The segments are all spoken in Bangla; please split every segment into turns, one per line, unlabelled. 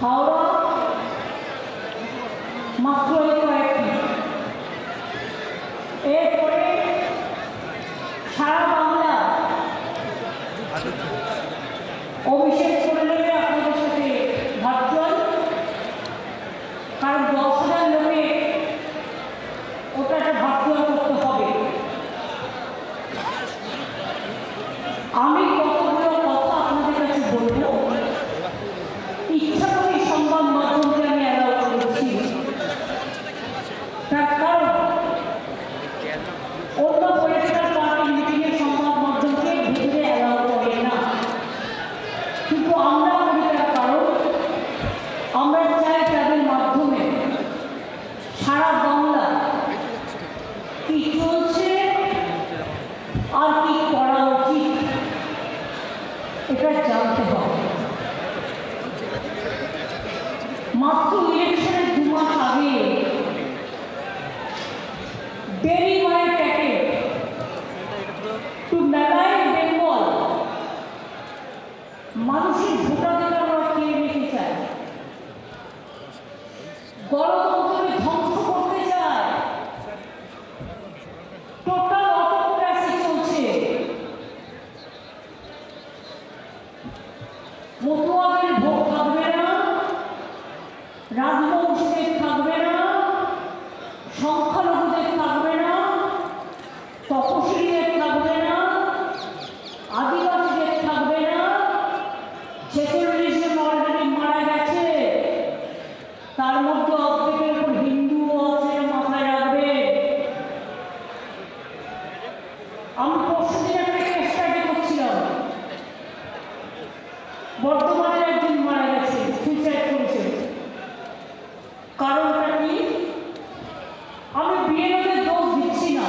হাওড়া মাত্র কয়েকটি, এরপরে সারা বাংলা অভিষেক করে নেবে আপনাদের সাথে ভার্চুয়াল, কারণ 10,000 লোকে ওটা একটা ভার্চুয়াল করতে হবে। আমি কতগুলো কথা আপনাদের কাছে বলবো, ইচ্ছা করে সংবাদ মাধ্যমকে আমি অ্যালাউ করেছি, তার কারণ অন্য পলিটিক্যাল পার্টির মিটিংয়ে সংবাদ মাধ্যমকে ভিতরে অ্যালাউ করে না, কিন্তু আমরা করি তার কারণ আমরা চাই তাদের মাধ্যমে সারা বাংলা কি চলছে আর কি করা উচিত এটা জানতে হবে। মাত্র ইলেকশনের 2 মাস আগে ডেরি ওয়াইন প্যাকেট টু মেলাইন বেঙ্গল মানুষের ভোটাধিকার আমরা কেড়ে নিতে চায়, গণতন্ত্রকে ধ্বংস করতে চায়, টোটাল অটোক্রেসি চলছে। মতুয়াদের ভোট থাকবে না, রাজবংশীদের থাকবে না, সংখ্যালঘুদের থাকবে না, তপশিলীদের থাকবে না, আদিবাসীদের থাকবে না। 46 জন অলরেডি মারা গেছে, তার মধ্যে অর্ধেকের উপর হিন্দুও আছে, মাথায় রাখবে। আমি পরশুদিন একটা কেস স্টাডি করছিলাম, বর্তমানে একজন মারা গেছে, সুইসাইড করেছে। কারণটা কি? আমি বিএলওদের দোষ দিচ্ছি না,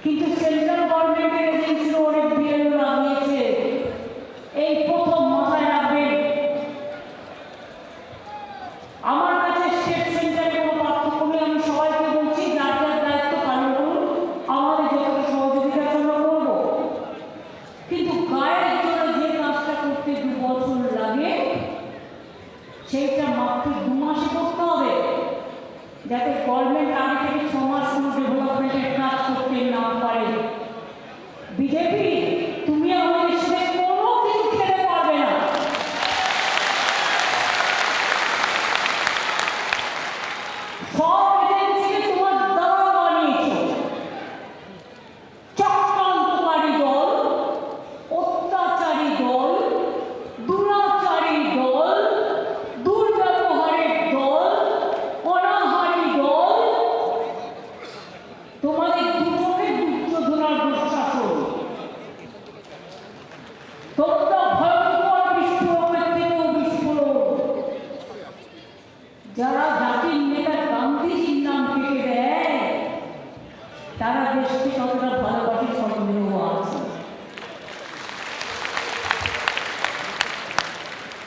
কিন্তু সেন্ট্রাল গভর্নমেন্টের এজেন্সির অনেক বিএলও লাগিয়েছে, এই প্রথম মাথায় রাখবে। আমার কাছে স্টেট সেন্টারে কোনো পার্থক্য নেই, আমি সবাইকে বলছি যার যার দায়িত্ব পালন করুন, আমাদের যত সহযোগিতার জন্য করব, কিন্তু গায়ের জন্য যে কাজটা করতে 2 বছর লাগে সেইটা মাত্র 2 মাসে করতে হবে, যাতে গভর্নমেন্ট আগে থেকে 6 মাস কোনো ডেভেলপমেন্টের কাজ করতে না পারে। বিজেপি তুমি আমাদের সাথে কোনো কিছু খেতে পারবে না। সব এজেন্সিকে তোমার দালাল বানিয়েছো, চক্রান্তকারী দল, অত্যাচারী দল, দুরাচারী দল, দুর্ব্যবহারের দল, অনাহারী দল, তোমাদের দুটোকে দুর্যোধনার দুঃশাসন। তোমরা ভয়ঙ্কর বিস্ফোরকের থেকেও বিস্ফোরক। যারা জাতির নেতা গান্ধীজির নাম কেটে দেয় তারা দেশকে কতটা ভালোবাসে সন্দেহ আছে।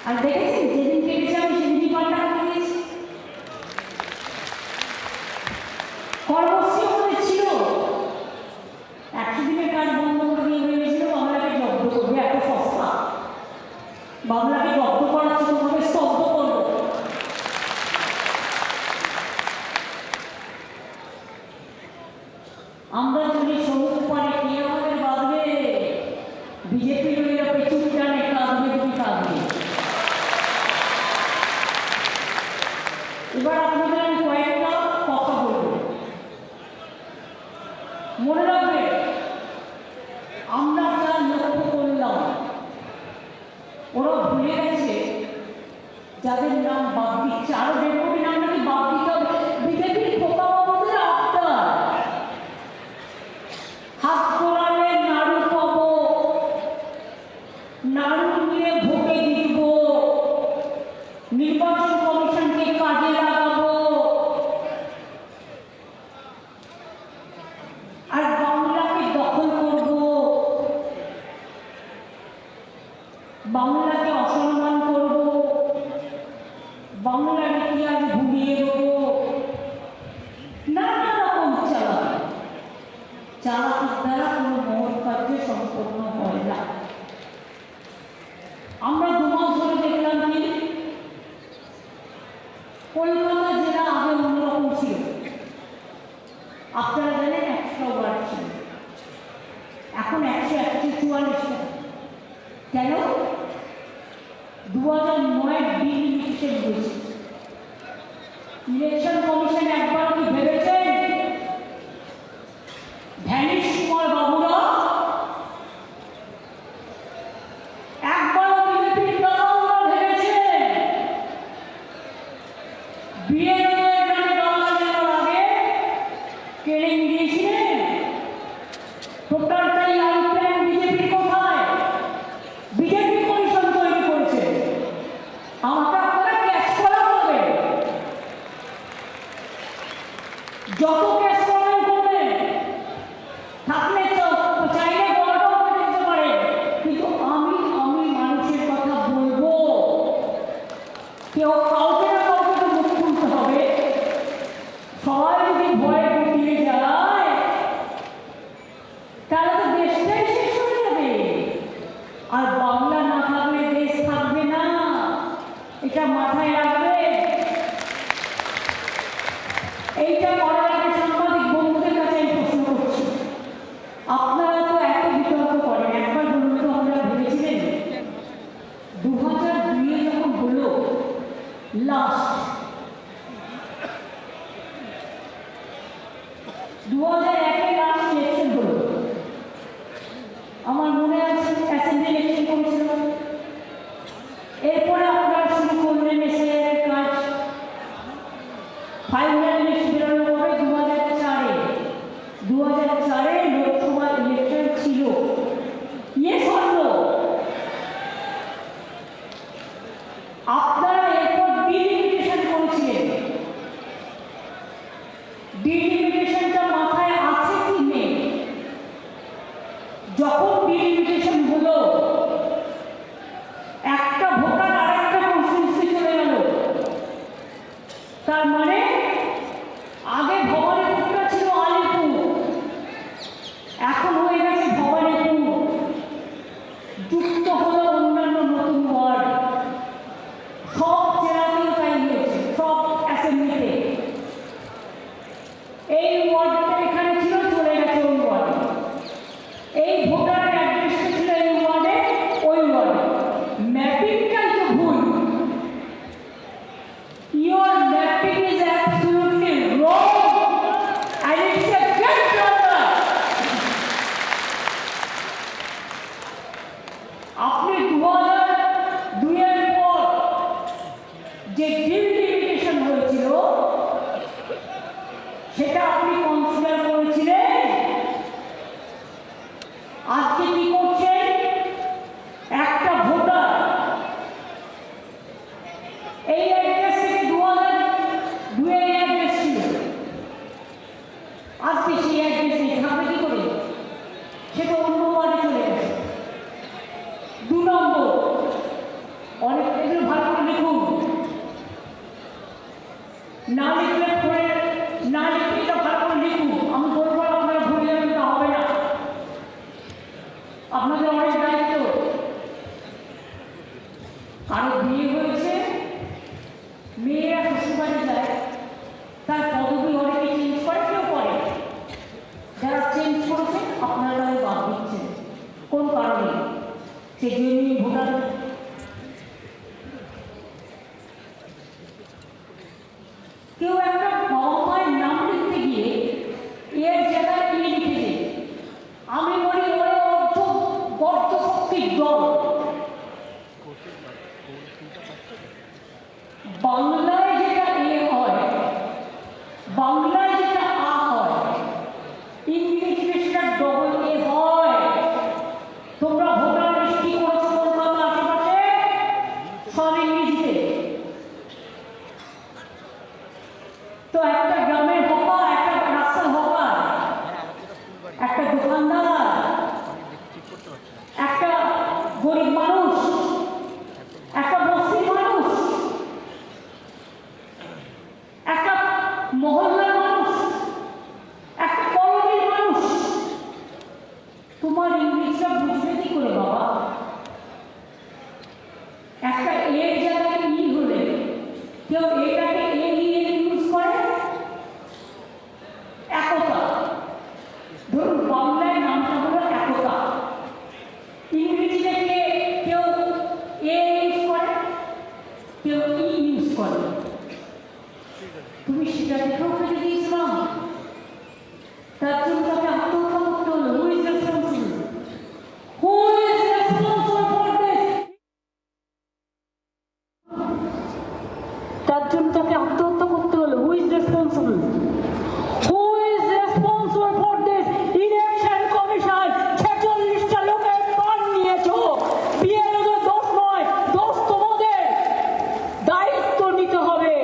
আর দেখেছেন যেদিন কেটেছে আমি সেদিনই পাল্টা করে দিয়েছি। কর্মসূচি আমাদের ছিল 100 দিনের কাজ বন্ধ করে দিয়ে ভেবেছিল বাংলাকে জব্দ করবে, এত সস্তা, বাংলাকে জব্দ করার জন্য তোমাকে স্তব্ধ করবো। আমরা যদি সমুদ্র পারে কে আমাদের বাঁধবে? বিজেপি লোকেরা পেছন টানে, কাঁদবে তুমি কাঁদবে। এবার আপনাদের আমি কয়েকটা কথা বলবো, মনে রাখবে। আমরা যা লক্ষ্য করলাম ওরা ভুলে গেছে যাদের নাম বাদ দিচ্ছে, আরো 1.5 কোটি নাম নাকি বাদ দিতে হবে। বিজেপির পোকাবাবুদের আত্মার হাত তোলালে নাড়ু পাবো, নাড়ু নিয়ে ভোটে দিব, নির্বাচন কমিশনকে কাজে লাগাবো, আর বাংলাকে দখল করব, বাংলাকে অসম্মান করব, বাংলার ইতিহাস ভুলে কিসে দিয়েছে? ইলেকশন কমিশন একবার কি ভেবেছেন ধ্যানীশ কুমার বাবুরা একবার বিজেপির দালালরা ভেবেছেন বিএলওদের নামে দালাল দেওয়ার আগে ট্রেনিং দিয়েছিলেন? টোটালটাই আনপ্ল্যান বিজেপির কোথায়? বিজেপি কমিশন তৈরি করেছে। আমাকে আপনারা ক্যাচ করা হবে, যত ক্যাচ করেন করবেন, থাকলে চাইলে বড়টাও করে দিতে পারে, কিন্তু আমি মানুষের কথা বলবো। কেউ কাউকে না কাউকে তো মুখ খুলতে হবে। সবাই যদি ভয়ে গুটিয়ে যায় তাহলে তো দেশটাই শেষ হয়ে যাবে। আর বাংলা না থাকলে দেশ থাকবে না, এটা মাথায় রাখবে। এইটা করার আগে সাংবাদিক বন্ধুদের কাছে আমি প্রশ্ন করছি, আপনারা তো এত বিতর্ক করেন, একবার বলুন তো আমরা ভেবেছিলেন 2002 যখন হলো লাস্ট, 2001 লাস্ট ইলেকশন হলো, আমার মনে আছে অ্যাসেম্বলি ইলেকশন করেছিল। এরপরে আপনারা শুরু করলেন এসআইআর কাজ। ফাইনাল লিস্ট বেরোনো হবে 2004-এ লোকসভা ইলেকশন ছিল। ইয়ে সরল আপনারা এরপর ডিলিমিটেশন করেছিলেন। ডিলিমিটেশনটা মাথায় আছে কি নেই? যখন ডিলিমিটেশন হলো একটা ভোটার আরেকটা কনস্টিটিউয়েন্সি চলে গেল, তার মানে আগে ভবানীপুরটা ছিল আলিপুর, এখন হয়ে গেছে ভবানীপুর, যুক্ত হলো অন্যান্য নতুন ওয়ার্ড। সব জেলাতেও তাই হয়েছে, সব অ্যাসেম্বলিতে। এই ওয়ার্ডটা এখানে ছিল, চলে গেছে ওই ওয়ার্ডে। এই ভোটারের অ্যাড্রেসটা ছিল এই ওয়ার্ডে, ওই ওয়ার্ডে। ম্যাপিংটাই তো ভুল। Your mapping is absolutely wrong and it's a great blunder. আপনি 2002-এর পর যে ডিলিমিটেশন হয়েছিল সেটা আপনি কনসিডার করেছিলেন। আজকে কি করছেন? একটা ভোটার এই অ্যাড্রেস থেকে 2002-এর অ্যাড্রেস ছিল, আজকে সেই অ্যাড্রেস নেই, থাকবে কি করে? সে তো অন্য ওয়ার্ডে চলে গেছে। 2 নম্বর, অনেক এগুলো ভালো করে লিখুন, না লিখলে পরে না লিখলে এটা ভালো করে লিখুন। আমি বলবো আপনারা ভুলে যাবেন, তা হবে না। আপনাদের অনেক দায়িত্ব। কারো বিয়ে হয়েছে, মেয়েরা শ্বশুরবাড়ি যায়, তার পদবি অনেকে চেঞ্জ করে, কেউ করে। যারা চেঞ্জ করেছে আপনারাও বাদ দিচ্ছেন। কোন কারণে? সে জেনুইন ভোটার। কেউ একটা বাবা মায়ের নাম লিখতে গিয়ে এর জায়গায় লিখেছে। আমি বলি ওরা বদ্ধ শক্তির দল। বাংলায় যেটা হয়, বাংলায় যেটা হয়, ইংলিশে সেটা ডবল হয়। তোমরা ভোটার লিস্ট কি করেছো কলকাতা আশেপাশে? সব ইংরেজিতে। তো একটা গ্রামের হকার, একটা রাস্তার হকার, একটা দোকানদার, একটা গরিব মানুষ, একটা বস্তির মানুষ, একটা মহল্লার মানুষ, একটা কলোনির মানুষ, তোমার ইংলিশটা বুঝবে কি করে বাবা? একটা এর জায়গায় ই হলে কেউ এটাকে ইউজ করে। একতা, ধরুন বাংলায় নামটা হলো একতা, ইংরেজিতে কেউ এ ইউজ করে, কেউ ই করে, তুমি সেটা দেখেও ফেলে দিয়েছিলাম, তার জন্য তাকে আত্মহত্যা করতে হলো। Who is responsible? Who is responsible for this? তার জন্য তাকে আত্মহত্যা করতে হলো। Who is responsible? Who is responsible for this? Election commission 46টা লোকের প্রাণ নিয়েছো, বিএলওদের দোষ নয়, দোষ তোমাদের, দায়িত্ব নিতে হবে।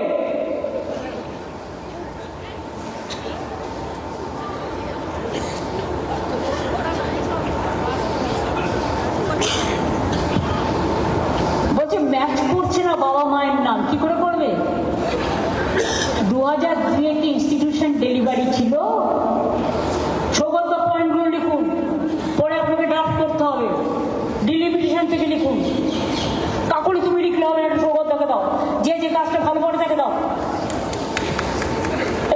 বলছে ম্যাচ করছে না বাবা মায়ের নাম, কি করে করবে? 2002 কি ইনস্টিটিউশন ডেলিভারি ছিল? সৌগত পয়েন্টগুলো লিখুন, পরে আপনাকে ড্রাফট করতে হবে, ডিলিমিটেশন থেকে লিখুন। কাকুলি তুমি লিখলে হবে, একটা সৌগতকে দাও, যে যে কাজটা ভালো করে তাকে দাও।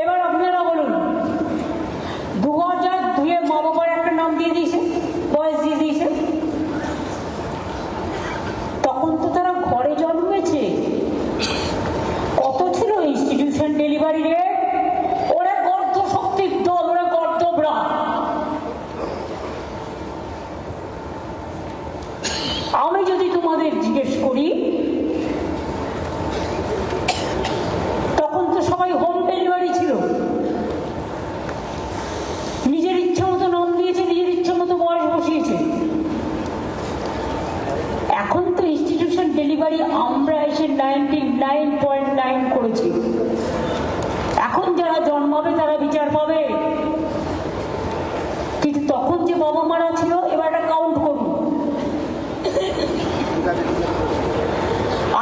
এবার আপনারা বলুন, 2002 মা বাবার একটা নাম দিয়ে দিয়েছে, বয়স দিয়ে দিয়েছে, তখন তো তারা ঘরে জন্মেছে। কত ছিল ইনস্টিটিউশন ডেলিভারি রেট? ওরা গর্ধ শক্তির দল, ওরা গর্ধবরা। আমি যদি তোমাদের জিজ্ঞেস করি, তখন তো সবাই হোম ডেলিভারি ছিল, নিজের ইচ্ছা মতো নাম দিয়েছে, নিজের ইচ্ছা মতো বয়স বসিয়েছে। এখন তো ইনস্টিটিউশন ডেলিভারি আমরা এসে 99.9 করেছি। এখন যারা জন্মাবে তারা বিচার পাবে, কিন্তু তখন যে বাবা মারা ছিল, এবার একটা কাউন্ট করুন।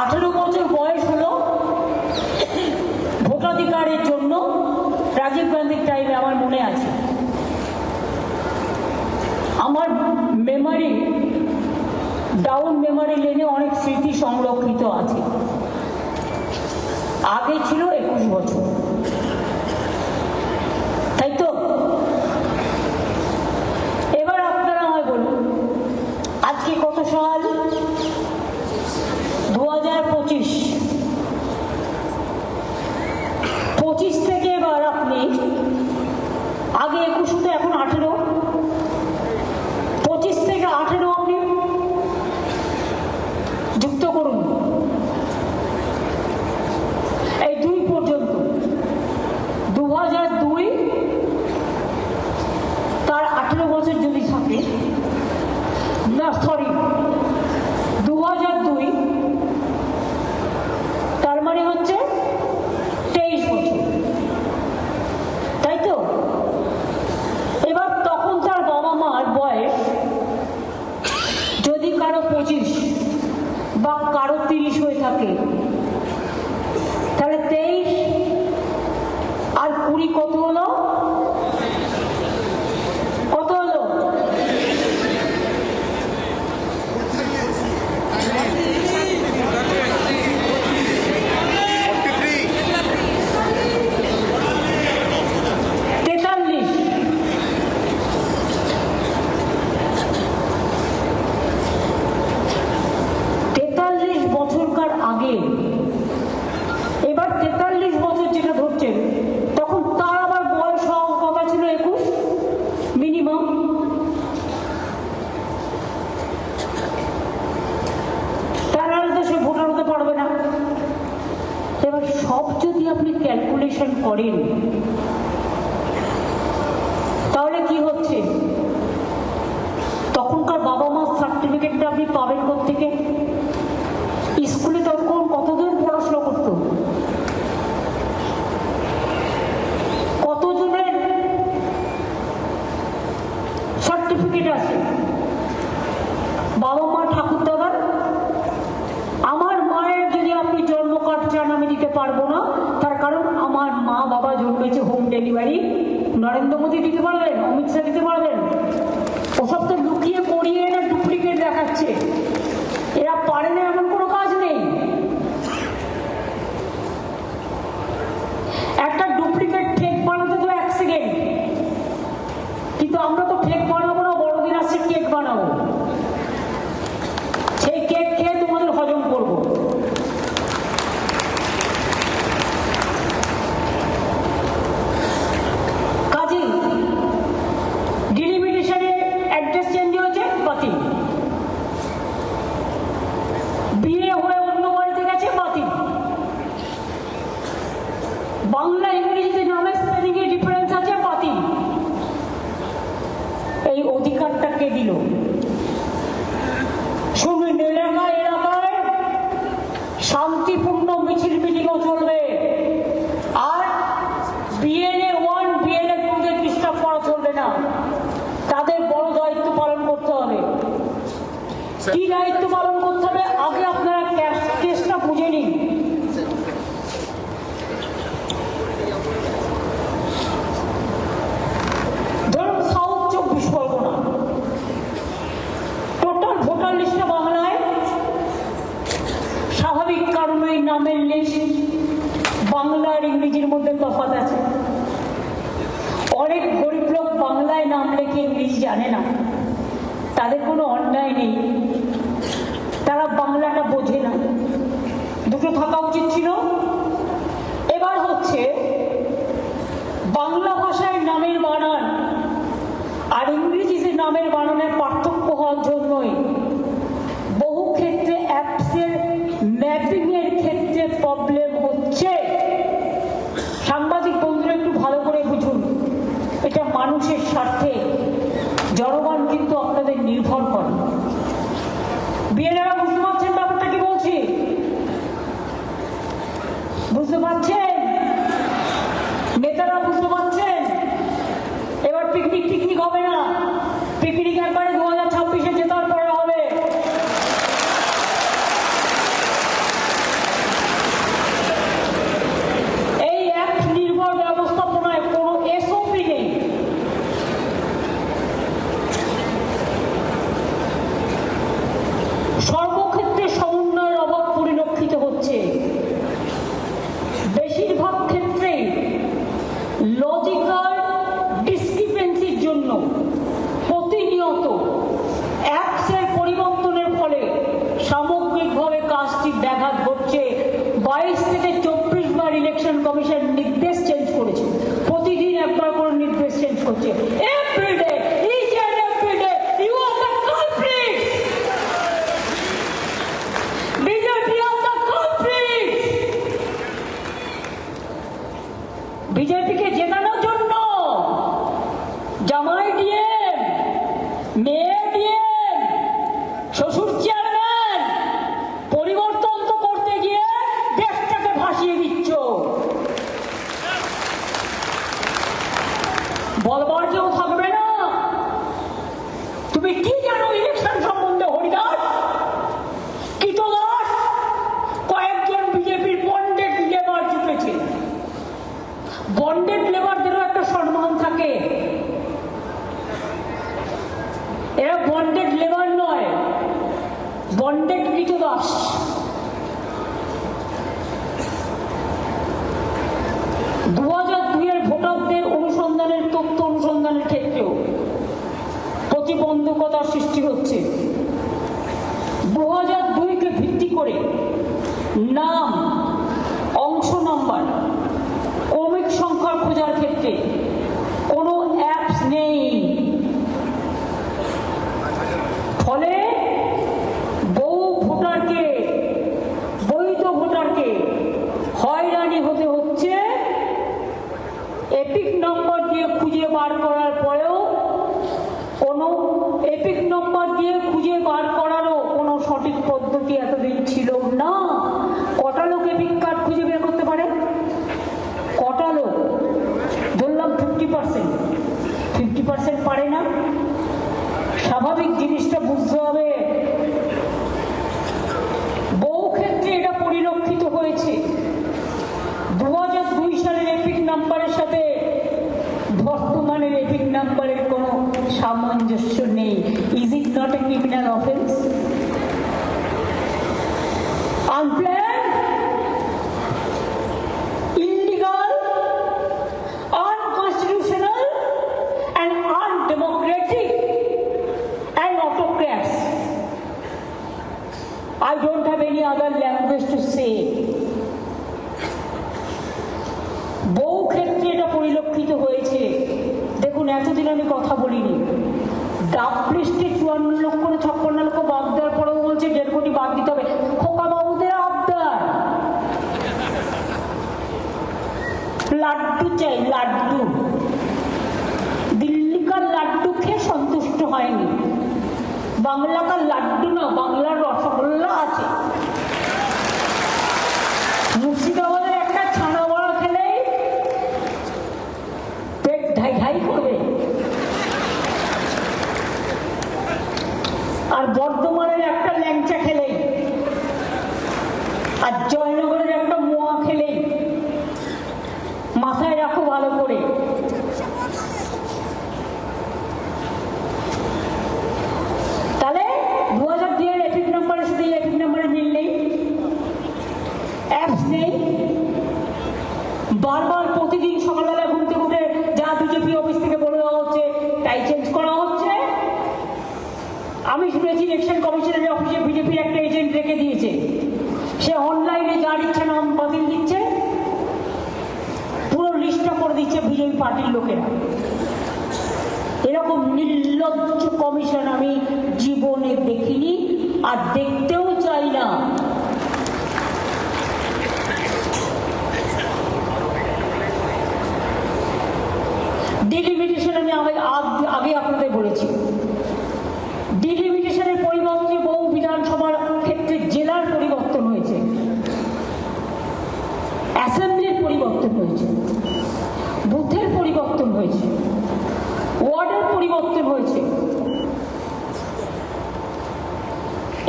18 বছর বয়স হলো ভোটাধিকারের জন্য রাজীব গান্ধীর টাইমে, আমার মনে আছে। আমার মেমোরি, ডাউন মেমোরি লেনে অনেক স্মৃতি সংরক্ষিত আছে। আগে ছিল 21 বছর, তাই তো? এবার আপনারা আমায় বলুন, আজকে কত সাল? 2025। 25 থেকে এবার আপনি, আগে 21 হতো, এখন 18, 25 থেকে 18 আপনি যুক্ত করুন, এই 2 পর্যন্ত। 2002 তার 18 বছর যদি থাকে, না সরি, 2002 তার মানে হচ্ছে 23 বছর, তাই তো? এবার তখন তার বাবা মার বয়স যদি কারো 25 বা কারো 30 হয়ে থাকে, তাহলে 23 আর 20 কত হলো? কত হলো? বছরকার আগে, এবার 43 বছর যেটা ধরছেন, তখন তার আবার বয়স হওয়ার কথা ছিল 21 মিনিমাম। তারা তো সে ভোটার হতে পারবে না। এবার সব যদি আপনি ক্যালকুলেশন করেন, তাহলে কি হচ্ছে? তখনকার বাবা মার সার্টিফিকেটটা আপনি পাবেন কোত্থেকে? স্কুলে তখন কতজন পড়াশোনা করতো? কতজনের সার্টিফিকেট আছে? বাবা মা, ঠাকুর দাদার। আমার মায়ের যদি আপনি জন্ম কার্ড চান, আমি দিতে পারবো না, তার কারণ আমার মা বাবা জন্মেছে হোম ডেলিভারি। নরেন্দ্র মোদী দিতে পারবেন, অমিত শাহ দিতে পারবেন? ওসব তো লুকিয়ে পড়িয়ে না ডুপ্লিকেট দেখাচ্ছে। এরা পারে না এমন কোনো কাজ নেই। একটা ডুপ্লিকেট ঠেক বানাতে তো 1 সেকেন্ড, কিন্তু আমরা তো ঠেক বানাবো না, বড়দিন আসছে কেক বানাবো, সেই কেক খেয়ে তোমাদের হজম করবো। নামের লিস্ট বাংলা আর ইংরেজির মধ্যে তফাৎ আছে। অনেক গরিব লোক বাংলায় নাম লেখে ইংরেজি জানে না, তাদের কোনো অন্যায় নেই, তারা বাংলাটা বোঝে না, দুটো থাকা উচিত ছিল। এবার হচ্ছে বাংলা ভাষায় নামের বানান আর ইংরেজিতে নামের বানানের পার্থক্য হওয়ার জন্যই বহু ক্ষেত্রে অ্যাপসের ম্যাপিংয়ের ক্ষেত্রে প্রবলেম হচ্ছে। সাংবাদিক বন্ধুরা একটু ভালো করে বুঝুন, এটা মানুষের স্বার্থে, জনগণ কিন্তু আপনাদের নির্ভর করে। বিয়েরা বুঝতে পারছেন ব্যাপারটা কি বলছি? বুঝতে পারছেন? নেতারা বুঝতে পারছেন? এবার পিকনিক হবে না, পিকনিক একবারে 2026-এ জেতার পরে হবে। এই অ্যাপ নির্ভর ব্যবস্থাপনায় কোনো এসওপি নেই। সর্বক্ষেত্রে সমন্বয়ের অভাব পরিলক্ষিত হচ্ছে। বেশিরভাগ ক্ষেত্রেই লজিক্যাল ডিসক্রিপেন্সির জন্য প্রতিনিয়ত অ্যাপসের পরিবর্তনের ফলে সামগ্রিকভাবে কাজটি ব্যাঘাত ঘটছে। 22 থেকে 24 বার ইলেকশন কমিশন নির্দেশ চেঞ্জ করেছে, প্রতিদিন একবার করে নির্দেশ চেঞ্জ করছে। Everyday, each and everyday you are the culprits, BJP are the culprits. বিজেপিকে জেতানোর জন্য জামাই ডিএম, মেয়ে ডিএম, শ্বশুর চেয়ারম্যান পরিবর্তন তো করতে গিয়ে দেশটাকে ভাসিয়ে দিচ্ছ। বলবার কেউ থাকবে না। তুমি কি জানো ইলেকশন সম্বন্ধে হরিদাস? কীটদাস কয়েকজন বিজেপির বন্ডেড লেবার জুটেছে। বন্ডেড লেবারদেরও একটা সম্মান থাকে। এরা বন্ডেড লেবার নয়, বন্ডেড কীটদাস। দু 2002-এর ভোটারদের অনুসন্ধানের তথ্য অনুসন্ধানের ক্ষেত্রেও প্রতিবন্ধকতার সৃষ্টি হচ্ছে। 2002-কে ভিত্তি করে নাম, অংশ নাম্বার, ক্রমিক সংখ্যা খোঁজার ক্ষেত্রে কোনো অ্যাপস নেই। ফলে বহু ভোটারকে, বৈধ ভোটারকে হয়রানি হতে হচ্ছে। এপিক নম্বর দিয়ে খুঁজে বার করার পরেও কোনো এপিক নম্বর দিয়ে খুঁজে বার করারও কোনো সঠিক পদ্ধতি এতদিন ছিল না। কটা লোক এপিক কার্ড খুঁজে বের করতে পারে? কটা লোক? ধরলাম 50% পারে না। স্বাভাবিক জিনিসটা বুঝতে হবে। বহু ক্ষেত্রে এটা পরিলক্ষিত হয়েছে। 2002 সালের এপিক নাম্বারের সাথে বর্তমানের এপিক নাম্বারের কোনো সামঞ্জস্য নেই। Is it not a criminal offence? Unplanned, illegal, unconstitutional and undemocratic and autocrats. I don't have any other language to say. বহু ক্ষেত্রে এটা পরিলক্ষিত হয়েছে। দেখুন, এতদিন আমি কথা বলিনি। ডাক লিস্টে 54 লক্ষ না 56 লক্ষ বাদ দেওয়ার পরেও বলছে 1.5 কোটি বাদ দিতে হবে। খোকা বাবুদের আবদার, লাড্ডু চাই, লাড্ডু। দিল্লিকার লাড্ডু খেয়ে সন্তুষ্ট হয়নি। বাংলাকার লাড্ডু না, বাংলার রসগোল্লা আছে। মুর্শিদাবাদের একটা ছানা বড়া খেলেই পেট ঢাই ঢাই করবে। আর বর্ধমানের একটা ল্যাংচা খেলেই, আর জয়নগরের একটা মোয়া খেলেই, মাথায় রাখো ভালো করে। তাহলে 2002-এর এপিক নাম্বারের সাথে এপিক নাম্বারের মিল নেই। অ্যাপস নেই, বারবার প্রতিদিন সকালবেলা ঘুম থেকে উঠে যা বিজেপি অফিস থেকে বলে দেওয়া হচ্ছে তাই চেঞ্জ করা হচ্ছে। আমি শুনেছি ইলেকশন কমিশনের অফিসে বিজেপির একটা এজেন্ট রেখে দিয়েছে, সে অনলাইনে যার ইচ্ছে নাম বাতিল দিচ্ছে, পুরো লিস্টটা করে দিচ্ছে বিজেপি পার্টির লোকেরা। এরকম নির্লজ্জ কমিশন আমি জীবনে দেখিনি আর দেখতেও চাই না। ডিলিমিটেশন আমি আগে আপনাদের বলেছি, ডিলিমিটেশনের পরিবর্তে বহু বিধানসভার ক্ষেত্রে জেলার পরিবর্তন হয়েছে, অ্যাসেম্বলির পরিবর্তন হয়েছে, বুথের পরিবর্তন হয়েছে, ওয়ার্ডের পরিবর্তন হয়েছে।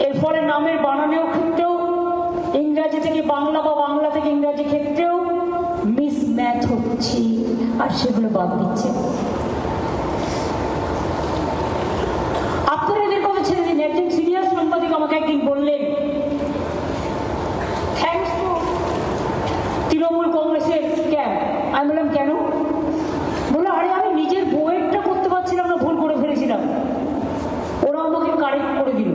এরপরে নামের বানানের ক্ষেত্রেও ইংরাজি থেকে বাংলা বা বাংলা থেকে ইংরাজি ক্ষেত্রেও মিসম্যাচ হচ্ছে আর সেগুলো বাদ দিচ্ছে। আপনারা এদের কথা ছেড়ে দিন। একজন সিনিয়র সাংবাদিক আমাকে একদিন বললেন, থ্যাংকস টু তৃণমূল কংগ্রেসের ক্যাম্প। আমি বললাম কেন? বললো আরে আমি নিজের বইয়েরটা করতে পারছিলাম না, ভুল করে ফেলেছিলাম, ওরা আমাকে কারেক্ট করে দিল।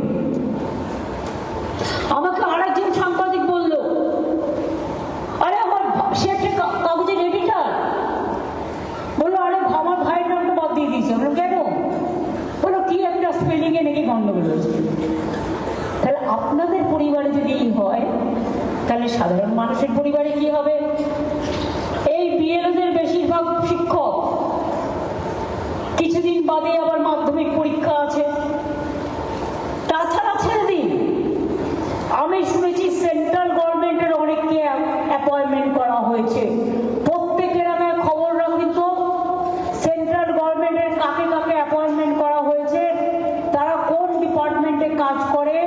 আমাকে আর একজন সাংবাদিক বলল, আরে আমার সে একটা কাগজের এডিটার, বললো আরে আমার ভাইয়ের নামটা বাদ দিয়ে দিয়েছে। আমরা কেন? বললো কি একটা স্পেলিংয়ে নাকি গন্ডগোল হয়েছে। তাহলে আপনাদের পরিবারে যদি এই হয় তাহলে সাধারণ মানুষের পরিবারে কি হবে? এই বিএলওদের বেশিরভাগ শিক্ষক, কিছুদিন বাদে আবার মাধ্যমিক পরীক্ষা আছে, তাছাড়া ছেড়ে দিন। আমি শুনেছি সেন্ট্রাল গভর্নমেন্টের অনেককে অ্যাপয়েন্টমেন্ট করা হয়েছে। প্রত্যেকের আগে খবর রাখি তো সেন্ট্রাল গভর্নমেন্টের কাকে কাকে অ্যাপয়েন্টমেন্ট করা হয়েছে, তারা কোন ডিপার্টমেন্টে কাজ করে,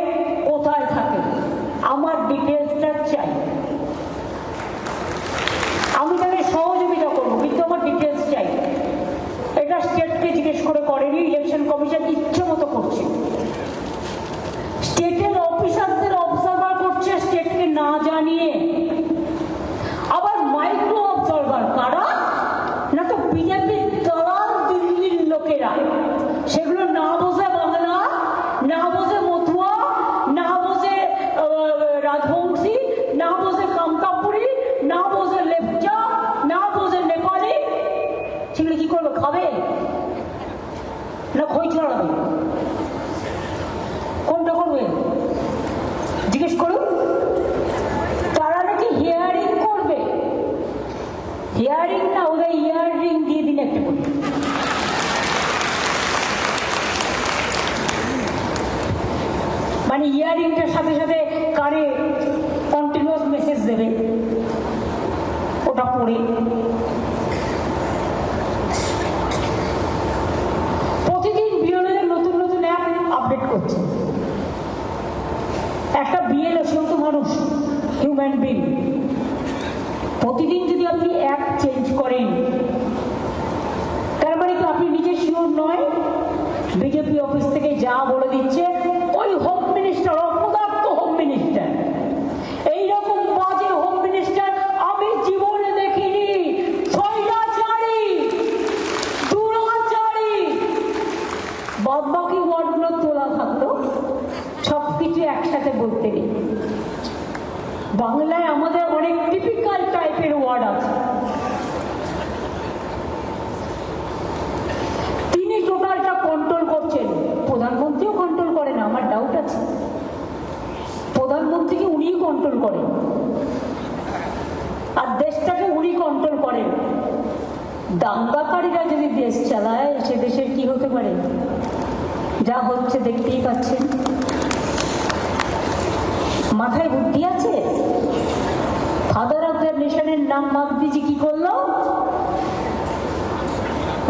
কোথায় থাকে, আমার ডিটেলসটা চাই। আমি তাকে সহযোগিতা করবো, কিন্তু আমার ডিটেলস চাই। এটা স্টেটকে জিজ্ঞেস করে করেনি, ইলেকশন কমিশন ইচ্ছে মতো করছে। স্টেটের অফিসারদের অবজারভার করছে স্টেটকে না জানিয়ে। আবার মাইক্রো অবজারভার কারা? না তো বিজেপির দালাল দিল্লির লোকেরা, সেগুলো না বোঝে বাংলা, না বোঝে মথুয়া, না বোঝে রাজবংশী, না বোঝে কামতাপুরি, না বোঝে লেপচা, না বোঝে নেপালি। সেগুলো কি করবে? খাবে না খই ছড়াবে? কোনটা করবে জিজ্ঞেস করুন। তারা নাকি হিয়ারিং করবে, হিয়ারিং না ওদের ইয়ারিং দিয়ে দিন একটা করে। মানে ইয়ারিংটার সাথে সাথে কানে কন্টিনিউয়াস মেসেজ দেবে, ওটা পড়ে। প্রতিদিন বিএলওদের নতুন নতুন অ্যাপ আপডেট করছে। একটা বিএলও সেও তো মানুষ, হিউম্যান বিং। প্রতিদিন যদি আপনি অ্যাপ চেঞ্জ করেন, তার মানে কি আপনি নিজে শিওর নয়? বিজেপি অফিস থেকে যা বলে দিচ্ছে, ওই হোম মিনিস্টার, অপদার্থ হোম মিনিস্টার, এইরকম বাজে হোম মিনিস্টার আমি জীবনে দেখিনি। স্বৈরাচারী, দুরাচারী, বাদবাকি ওয়ার্ডগুলো তোলা থাকতো, সবকিছু একসাথে বলতে নেই। বাংলায় আমাদের অনেক টিপিক্যাল টাইপের ওয়ার্ড আছে। তিনি টোটালটা কন্ট্রোল করছেন, প্রধানমন্ত্রীও কন্ট্রোল করেন। আমার ডাউট আছে প্রধানমন্ত্রীকে উনিই কন্ট্রোল করেন, আর দেশটাকে উনি কন্ট্রোল করেন। দাঙ্গাকারীরা যদি দেশ চালায়, সে দেশের কি হতে পারে? যা হচ্ছে দেখতেই পাচ্ছেন। মাথায় বুদ্ধি আছে? ফাদার অফ দ্য নেশনের নাম মাগদিজি কি করলো?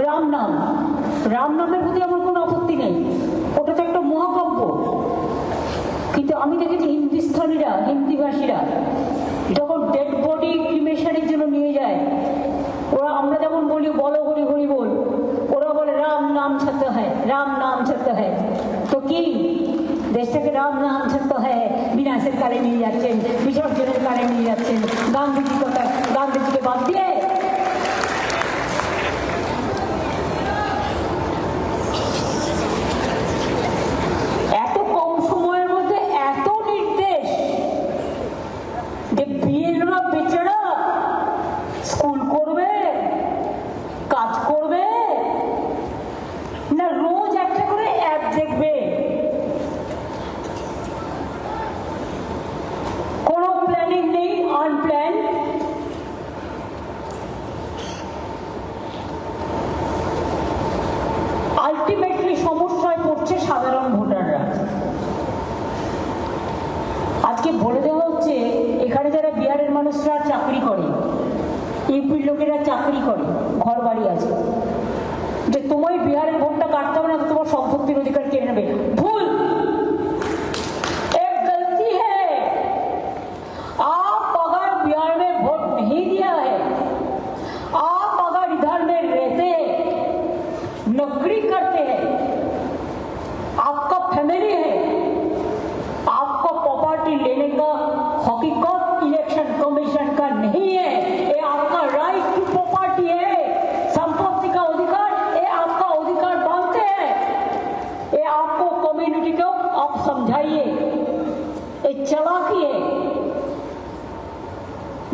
রাম নাম। রাম নামের প্রতি আমার কোনো আপত্তি নেই, ওটা তো একটা মহাকাব্য। কিন্তু আমি দেখেছি হিন্দুস্থানীরা, হিন্দিভাষীরা যখন ডেড বডি ক্রিমেশনের জন্য নিয়ে যায়, ওরা, আমরা যেমন বলি বলো হরি হরি বল, ওরা বলে রাম নাম ছাড়তে হয়, রাম নাম ছাড়তে হয়। তো কি
দেশটাকে রাম নাম সত্য হ্যাঁ বিনাশের কালে নিয়ে যাচ্ছেন, বিসর্জনের কালে নিয়ে যাচ্ছেন, গান্ধীজি কথা, গান্ধীজিকে বাদ দিয়ে এত কম সময়ের মধ্যে এত নির্দেশ যে বিয়েরা বেচারা স্কুল করবে, কাজ করবে না, রোজ একটা করে অ্যাপ দেখবে, কোনো প্ল্যানিং নেই, আনপ্ল্যান। আলটিমেটলি সমস্যায় পড়ছে সাধারণ ভোটাররা। আজকে বলে দেওয়া হচ্ছে এখানে যারা বিহারের মানুষরা চাকরি করে, ইউপির লোকেরা চাকরি করে, ঘর বাড়ি আছে, যে তোমায় বিহারের ভোটটা কাটতে হবে না, তো তোমার সম্পত্তির অধিকার কেড়ে নেবে। ভুল, एक गलती है। आप अगर बिहार में वोट नहीं दिया है, आप अगर इधर में रहते हैं, नौकरी करते हैं, आपका फैमिली है, आपको प्रॉपर्टी लेने का हकीकत इलेक्शन कमीशन का नहीं है, ये आपका राइट टू प्रॉपर्टी है, संपत्ति का अधिकार, ये आपका अधिकार मानते हैं, ये आपको कम्युनिटी को आप समझाइए, ये चालाकी है।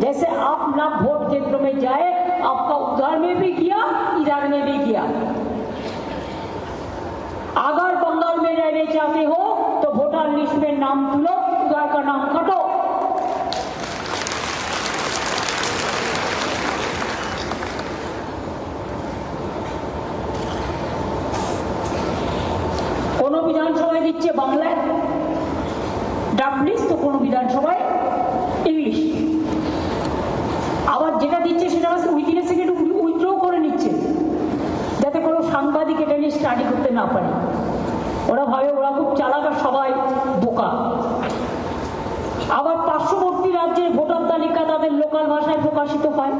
जैसे आप ना वोट केंद्र में जाए, आपका उधर में भी किया, इधर में भी किया। अगर बंगाल में रहने चाहते हो तो वोटर लिस्ट में नाम तुलो, उधर का नाम काटो। কোনো বিধানসভায় দিচ্ছে বাংলায় ড্রাফট লিস্ট, তো কোনো বিধানসভায় ইংলিশ। আবার যেটা দিচ্ছে সেটা উইদিন এ সেকেন্ড উইথড্র করে নিচ্ছে, যাতে কোনো সাংবাদিক এটা নিয়ে স্টাডি করতে না পারে। ওরা ভাবে ওরা খুব চালাক আর সবাই বোকা। আবার পার্শ্ববর্তী রাজ্যের ভোটার তালিকা তাদের লোকাল ভাষায় প্রকাশিত হয়।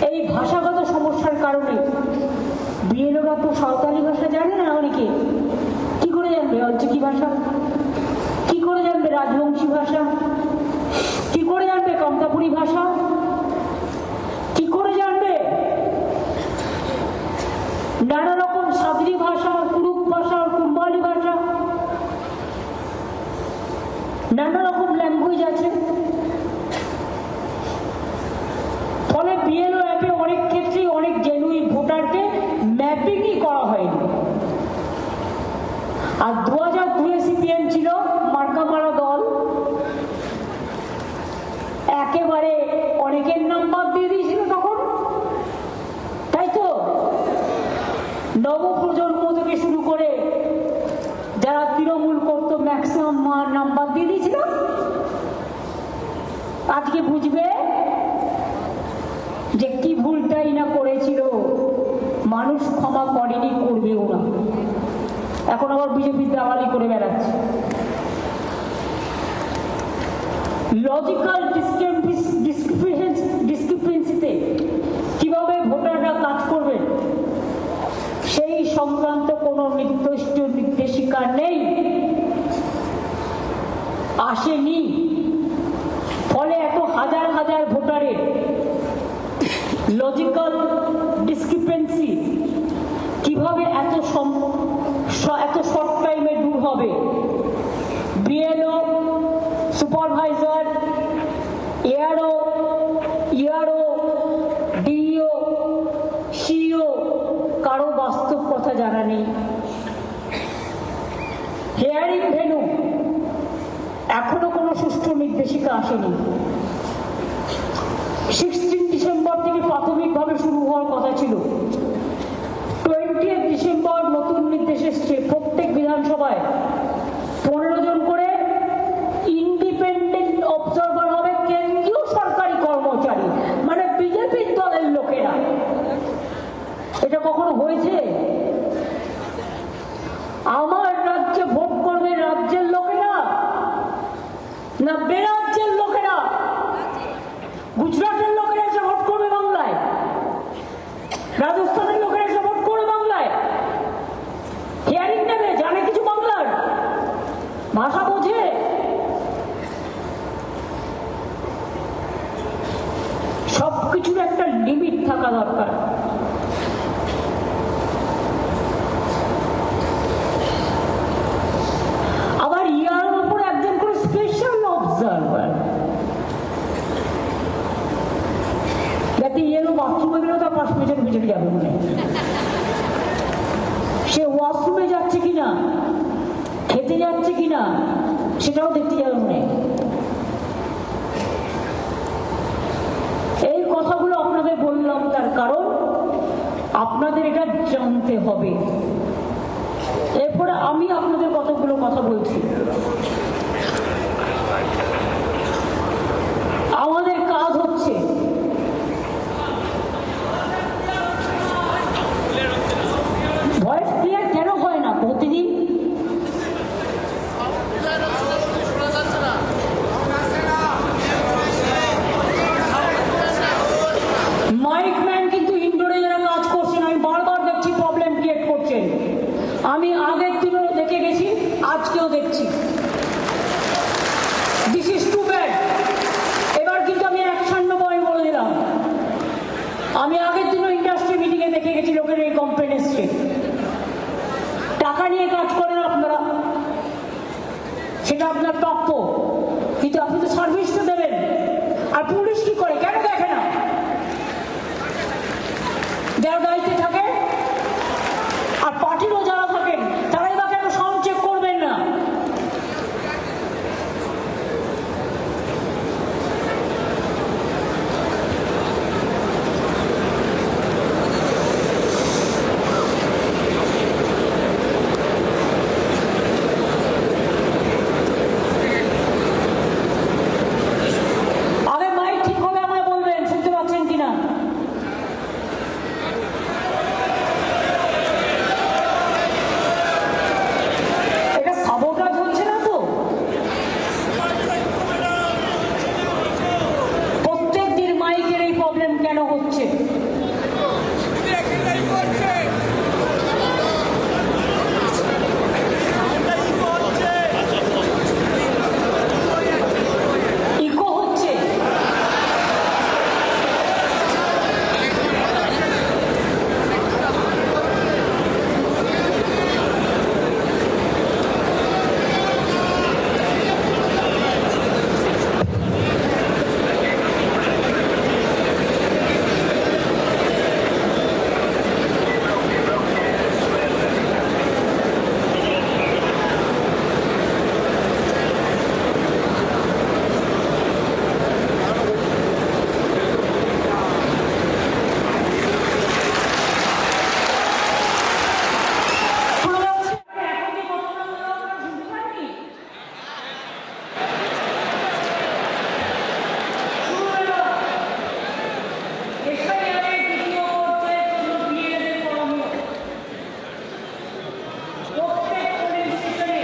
এই ভাষাগত সমস্যার কারণে বিএলওরা তো সাঁওতালি ভাষা জানে না, অনেকে কি করে জানবে অঞ্চকি ভাষা, কি করে জানবে রাজবংশী ভাষা, কি করে জানবে কমতাপুরী ভাষা, কি করে জানবে নানা রকম সাদরি ভাষা, কুরুক ভাষা, কুম্বালি ভাষা, নানা রকম ল্যাঙ্গুয়েজ আছে। ফলে বিএলও অ্যাপে অনেক ক্ষেত্রেই অনেক জেনুইন ভোটারকে ম্যাপিংই করা হয়নি। আর 2002 সিপিএম ছিল মার্কা মারা দল, একেবারে অনেকের নাম্বার দিয়ে দিয়েছিল তখন, তাই তো নবপ্রজন্ম থেকে শুরু করে যারা তৃণমূল করতো ম্যাক্সিমাম নাম্বার দিয়ে দিয়েছিল। আজকে বুঝবে যে কি ভুলটাই না করেছিল, মানুষ ক্ষমা করেনি, করবেও না। এখন আবার বিজেপি দালালি করে বেড়াচ্ছে। লজিক্যাল ডিসক্রিপেন্সিতে কিভাবে ভোটাররা কাজ করবেন সেই সংক্রান্ত কোনো নির্দিষ্ট নির্দেশিকা নেই, আসেনি। ফলে এত হাজার হাজার ভোটারের লজিক্যাল ডিসক্রিপেন্সি কিভাবে এত শর্ট টাইমে দূর হবে? BLO, supervisor, ERO, DEO, CEO কারো বাস্তব কথা জানা নেই। হিয়ারিং ভেন্যু এখনো কোনো সুষ্ঠু নির্দেশিকা আসেনি। 16 ডিসেম্বর থেকে প্রাথমিকভাবে শুরু হওয়ার কথা ছিল, 20 ডিসেম্বর নতুন নির্দেশ এসছে। প্রত্যেক বিধানসভায় 15 জন করে ইন্ডিপেন্ডেন্ট অবজারভার হবে, কেন্দ্রীয় সরকারি কর্মচারী, মানে বিজেপির দলের লোকেরা। এটা কখনো হয়েছে? আমার রাজ্যে ভোট করবে রাজ্যের লোকেরা না বেরাজ্যের লোকেরা? গুজরাটের লোকেরা এসে ভোট করবে বাংলায়, রাজস্থানের লোকেরা এসে ভোট করবে বাংলায়, হিয়ারিং নেবে, জানে কিছু বাংলার? কিছুর একটা লিমিট থাকা দরকার। আবার ইয়ার উপর একজন করে স্পেশাল অবজারভার, যাতে ইয়েলো বাথরুমে গেলেও তার পাশ পেছনে পিছনে যাবে মনে, সে ওয়াশরুমে যাচ্ছে কিনা, খেতে যাচ্ছে কিনা সেটাও দেখতে যাবে মনে। এই কথাগুলো আপনাদের বললাম তার কারণ আপনাদের এটা জানতে হবে। এরপরে আমি আপনাদের কতগুলো কথা বলছি। আমাদের কাজ হচ্ছে ভয়েস ক্লিয়ার কেন হয় না প্রতিদিন? মাইক ম্যান কিন্তু ইনডোরে যারা কাজ করছেন আমি বারবার দেখছি প্রবলেম ক্রিয়েট করছেন। আমি আগের দিনও দেখে গেছি, আজকেও দেখছি। This is too bad. এবার কিন্তু আমি অ্যাকশন নেবো, আমি বলে দিলাম। আমি আগের দিনও ইন্ডাস্ট্রি মিটিংয়ে দেখে গেছি লোকের এই কমপ্লেন এসছে। টাকা নিয়ে কাজ করেন আপনারা, সেটা আপনার প্রাপ্য, কিন্তু আপনি তো সার্ভিস তো দেবেন। আর পুলিশ কি করে, কেন দেখে না? যারা দায়িত্বে থাকে আর পার্টিরও যারা থাকেন তারাই বা কেন সাউন্ড চেক করবেন না? আগে মাইক ঠিক হবে আমায় বলবেন, শুনতে পাচ্ছেন কিনা? এটা সাবোটাজ হচ্ছে না তো? প্রত্যেক দিন মাইকের এই প্রবলেম কেন হচ্ছে? ইকো হচ্ছে। শোনা যাচ্ছে? এখন যে কথাটা বললাম আপনারা শুনতে পাননি? শুরু হলো। এসআইআর এর দ্বিতীয় পর্যায়ে ছিল বিএলএ করণীয়। প্রত্যেক পুলিশ স্টেশনে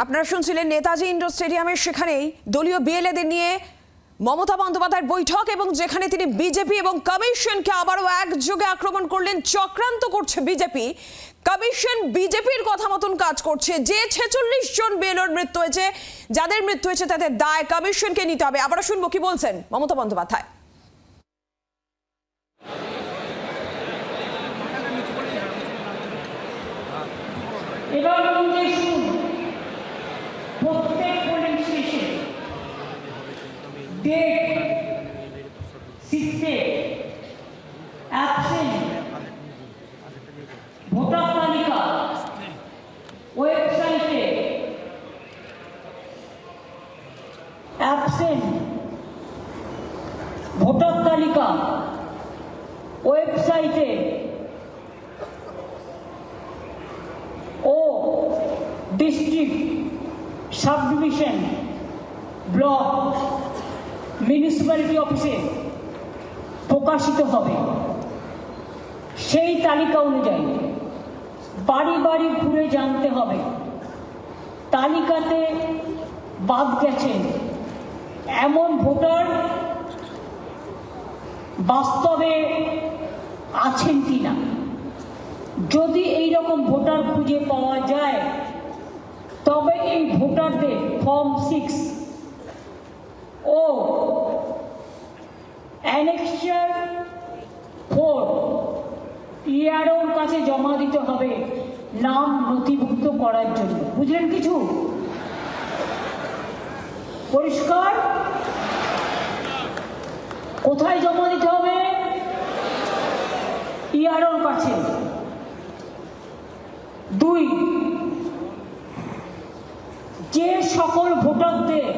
আপনারা শুনছিলেন নেতাজি ইন্ডোর স্টেডিয়ামের সেখানেই দলীয় বিএলএদের নিয়ে মমতা বন্দ্যোপাধ্যায়ের বৈঠক, এবং যেখানে তিনি বিজেপি এবং কমিশনকে আবারও একযোগে আক্রমণ করলেন। চক্রান্ত করছে বিজেপি, কমিশন বিজেপির কথা মতন কাজ করছে। যে 46 জন বিএলওর মৃত্যু হয়েছে, যাদের মৃত্যু হয়েছে তাদের দায় কমিশনকে নিতে হবে। আবারও শুনবো কি বলছেন মমতা বন্দ্যোপাধ্যায়।
এবার মঞ্জে শুনুন, প্রত্যেক polling station date, system, absent, voter তালিকা, ওয়েবসাইটে, অ্যাবসেন্ট,
তালিকা ওয়েবসাইটে ও district, subdivision, block, municipality অফিসে প্রকাশিত হবে। সেই তালিকা অনুযায়ী বাড়ি বাড়ি ঘুরে জানতে হবে তালিকাতে বাদ গেছেন এমন ভোটার বাস্তবে আছেন কিনা। যদি এই রকম ভোটার খুঁজে পাওয়া যায় তবে এই ভোটারদের ফর্ম 6 ও অ্যানেক্সার 4 ইআরওর কাছে জমা দিতে হবে নাম নথিভুক্ত করার জন্য। বুঝলেন কিছু? পরিষ্কার? কোথায় জমা দিতে হবে? ইআরওর কাছে। 2, যে সকল ভোটারদের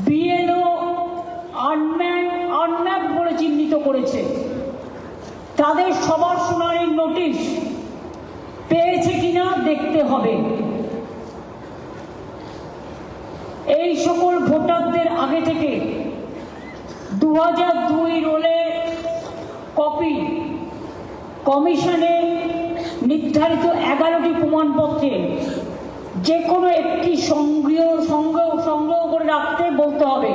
বিএলও আনম্যাপ বলে চিহ্নিত করেছে তাদের সবার শুনানির নোটিশ পেয়েছে কিনা দেখতে হবে। এই সকল ভোটারদের আগে থেকে 2002 রোলের কপি, কমিশনে নির্ধারিত 11টি প্রমাণপত্রে যে কোনো একটি সংগ্রহ করে রাখতে বলতে হবে।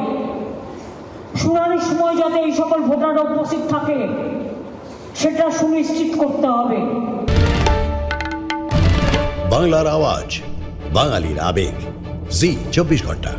শুনানির সময় যাতে এই সকল ভোটাররা উপস্থিত থাকে সেটা সুনিশ্চিত করতে হবে।
বাংলার আওয়াজ, বাঙালির আবেগ, জি 24 ঘন্টা।